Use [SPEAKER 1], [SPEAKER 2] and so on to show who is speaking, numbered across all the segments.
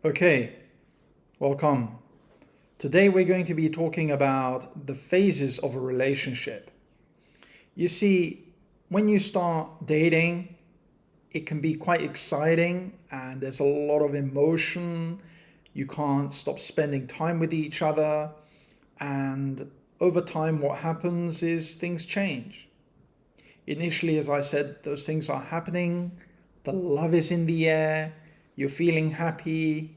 [SPEAKER 1] Okay, welcome. Today we're going to be talking about the phases of a relationship. You see, when you start dating, it can be quite exciting and there's a lot of emotion. You can't stop spending time with each other. And over time, what happens is things change. Initially, as I said, those things are happening. The love is in the air. You're feeling happy.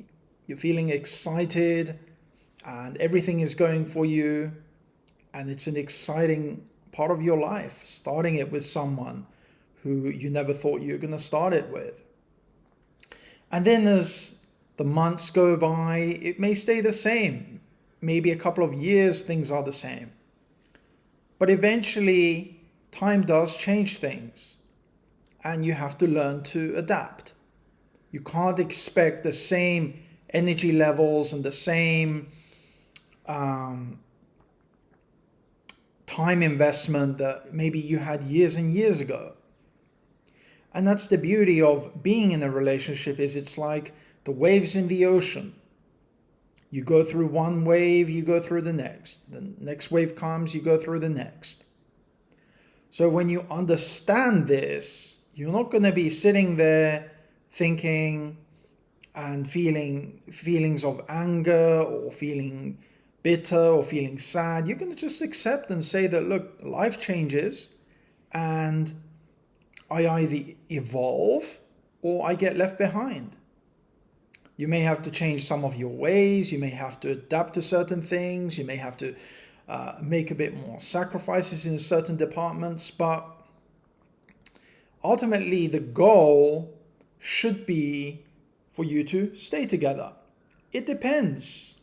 [SPEAKER 1] You're feeling excited. And everything is going for you. And it's an exciting part of your life, starting it with someone who you never thought you were going to start it with. And then as the months go by, it may stay the same. Maybe a couple of years, things are the same. But eventually, time does change things. And you have to learn to adapt. You can't expect the same energy levels and the same time investment that maybe you had years and years ago. And that's the beauty of being in a relationship, is it's like the waves in the ocean. You go through one wave, you go through the next. The next wave comes, you go through the next. So when you understand this, you're not going to be sitting there thinking and feeling feelings of anger or feeling bitter or feeling sad. You're going to just accept and say that, look, life changes and I either evolve or I get left behind. You may have to change some of your ways. You may have to adapt to certain things. You may have to make a bit more sacrifices in certain departments. But ultimately, the goal should be for you to stay together. It depends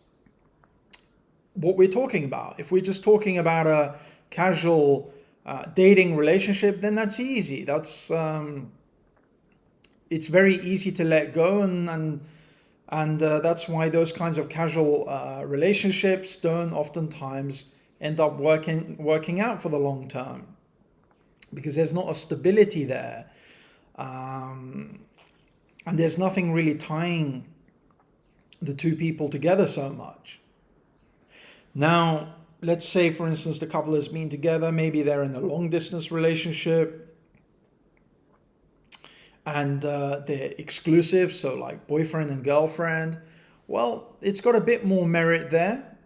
[SPEAKER 1] what we're talking about. If we're just talking about a casual dating relationship, then that's easy. It's very easy to let go, and that's why those kinds of casual relationships don't oftentimes end up working out for the long term, because there's not a stability there, and there's nothing really tying the two people together so much. Now, let's say, for instance, the couple has been together, maybe they're in a long distance relationship and they're exclusive, so like boyfriend and girlfriend. Well, it's got a bit more merit there,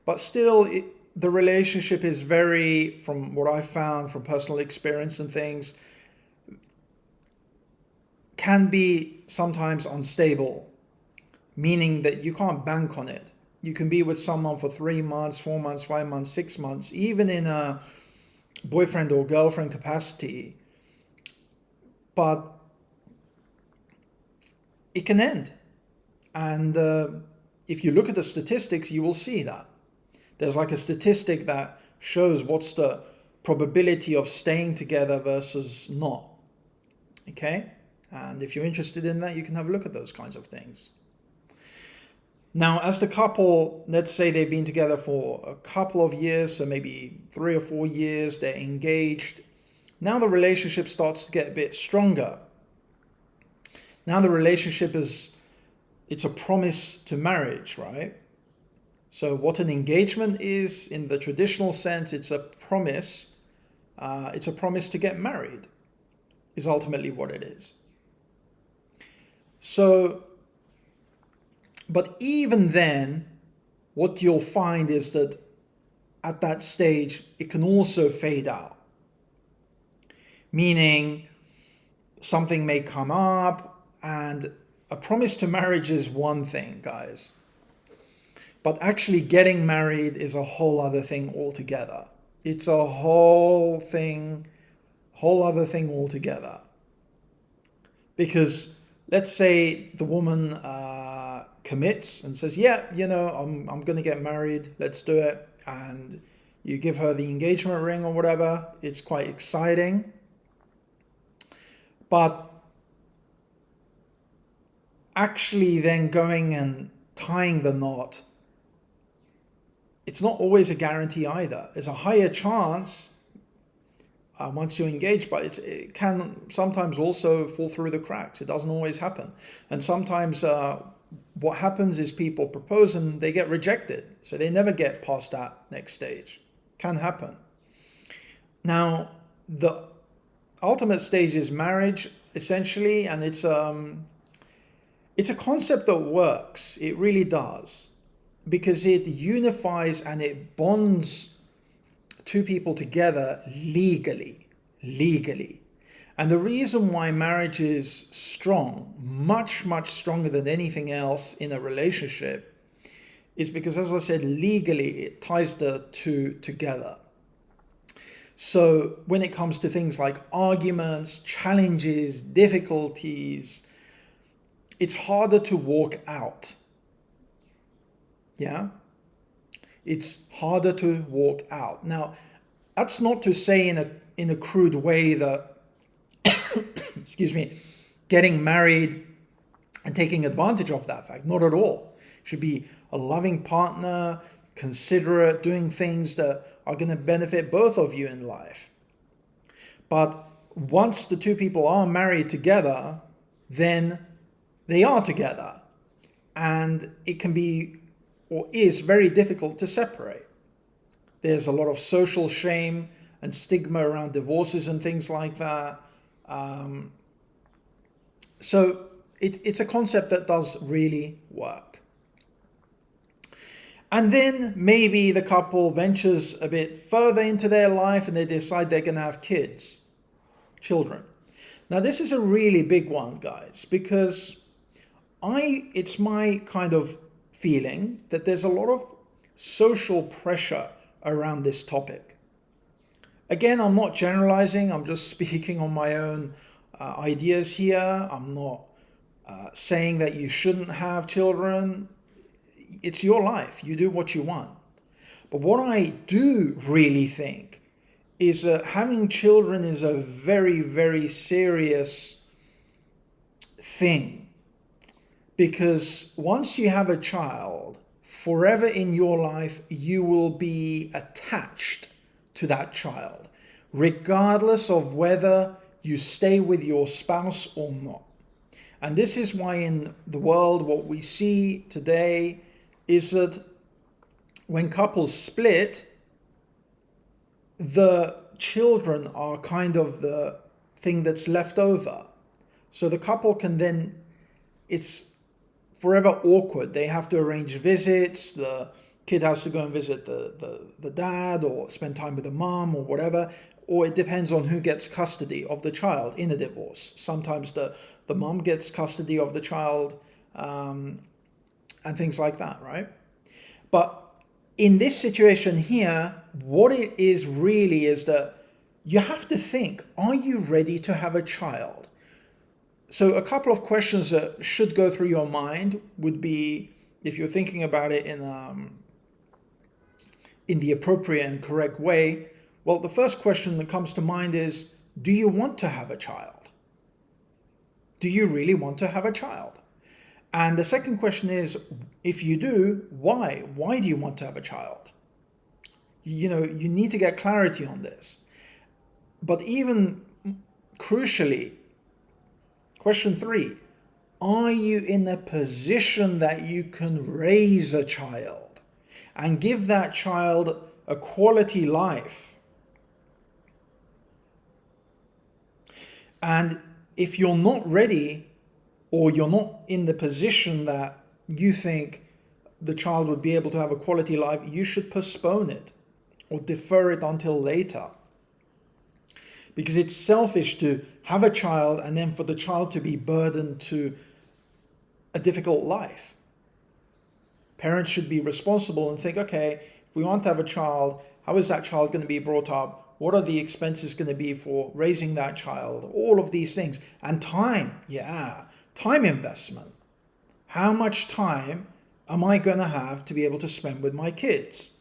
[SPEAKER 1] but still the relationship is very, from what I found from personal experience and things, can be sometimes unstable, meaning that you can't bank on it. You can be with someone for 3 months, 4 months, 5 months, 6 months, even in a boyfriend or girlfriend capacity. But it can end. And if you look at the statistics, you will see that. There's like a statistic that shows what's the probability of staying together versus not. Okay? And if you're interested in that, you can have a look at those kinds of things. Now, as the couple, let's say they've been together for a couple of years, so maybe 3 or 4 years, they're engaged. Now the relationship starts to get a bit stronger. Now the relationship it's a promise to marriage, right? So what an engagement is in the traditional sense, it's a promise. It's a promise to get married, is ultimately what it is. So, but even then, what you'll find is that at that stage, it can also fade out. Meaning, something may come up, and a promise to marriage is one thing, guys. But actually getting married is a whole other thing altogether. It's a whole other thing altogether. Because let's say the woman commits and says, yeah, I'm going to get married, let's do it. And you give her the engagement ring or whatever. It's quite exciting. But actually then going and tying the knot, it's not always a guarantee either. There's a higher chance once you're engaged, but it can sometimes also fall through the cracks. It doesn't always happen. And sometimes what happens is people propose and they get rejected. So they never get past that next stage. Can happen. Now, the ultimate stage is marriage, essentially, and it's a concept that works. It really does, because it unifies and it bonds two people together legally. And the reason why marriage is strong, much stronger than anything else in a relationship, is because, as I said, legally it ties the two together. So when it comes to things like arguments, challenges, difficulties, it's harder to walk out. Yeah? It's harder to walk out. Now, that's not to say in a crude way that excuse me, getting married and taking advantage of that fact. Not at all. Should be a loving partner, considerate, doing things that are going to benefit both of you in life. But once the two people are married together, then they are together. And it can be, or is, very difficult to separate. There's a lot of social shame and stigma around divorces and things like that. So it's a concept that does really work. And then maybe the couple ventures a bit further into their life and they decide they're going to have children. Now, this is a really big one, guys, because it's my kind of feeling that there's a lot of social pressure around this topic. Again, I'm not generalizing. I'm just speaking on my own ideas here. I'm not saying that you shouldn't have children. It's your life. You do what you want. But what I do really think is that having children is a very serious thing. Because once you have a child, forever in your life, you will be attached to that child, regardless of whether you stay with your spouse or not. And this is why in the world, what we see today is that when couples split, the children are kind of the thing that's left over. So the couple can then, it's forever awkward. They have to arrange visits. The kid has to go and visit the dad or spend time with the mom or whatever. Or it depends on who gets custody of the child in a divorce. Sometimes the mom gets custody of the child and things like that, right? But in this situation here, what it is really is that you have to think, are you ready to have a child? So a couple of questions that should go through your mind would be, if you're thinking about it in the appropriate and correct way, well, the first question that comes to mind is, do you want to have a child? Do you really want to have a child? And the second question is, if you do, why? Why do you want to have a child? You need to get clarity on this. But even crucially, question 3, are you in a position that you can raise a child and give that child a quality life? And if you're not ready, or you're not in the position that you think the child would be able to have a quality life, you should postpone it or defer it until later. Because it's selfish to have a child and then for the child to be burdened to a difficult life. Parents should be responsible and think, okay, if we want to have a child, how is that child going to be brought up? What are the expenses going to be for raising that child? All of these things. And time, time investment. How much time am I going to have to be able to spend with my kids?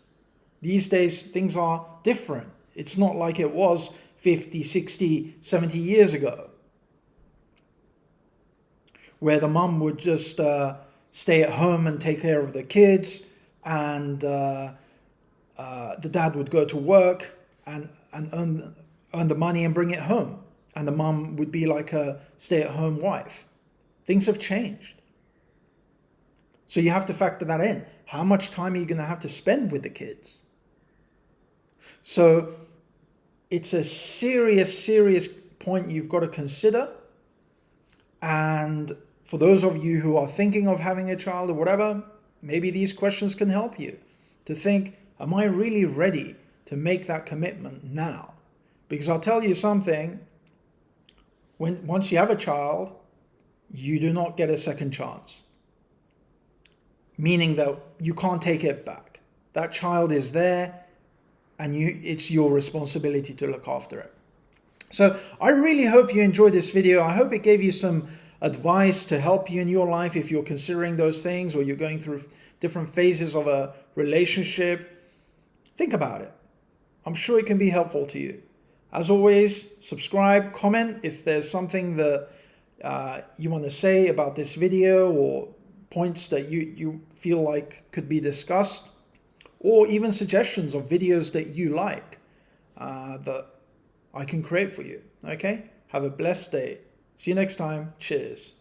[SPEAKER 1] These days, things are different. It's not like it was 50, 60, 70 years ago, where the mum would just stay at home and take care of the kids, and the dad would go to work and earn the money and bring it home. And the mum would be like a stay-at-home wife. Things have changed. So you have to factor that in. How much time are you going to have to spend with the kids? So it's a serious point you've got to consider. And for those of you who are thinking of having a child or whatever, maybe these questions can help you to think, am I really ready to make that commitment now? Because I'll tell you something, once you have a child, you do not get a second chance. Meaning that you can't take it back. That child is there and it's your responsibility to look after it. So I really hope you enjoyed this video. I hope it gave you some advice to help you in your life if you're considering those things or you're going through different phases of a relationship. Think about it. I'm sure it can be helpful to you. As always, subscribe, comment if there's something that you want to say about this video or points that you feel like could be discussed, or even suggestions of videos that you like that I can create for you. Okay? Have a blessed day. See you next time. Cheers.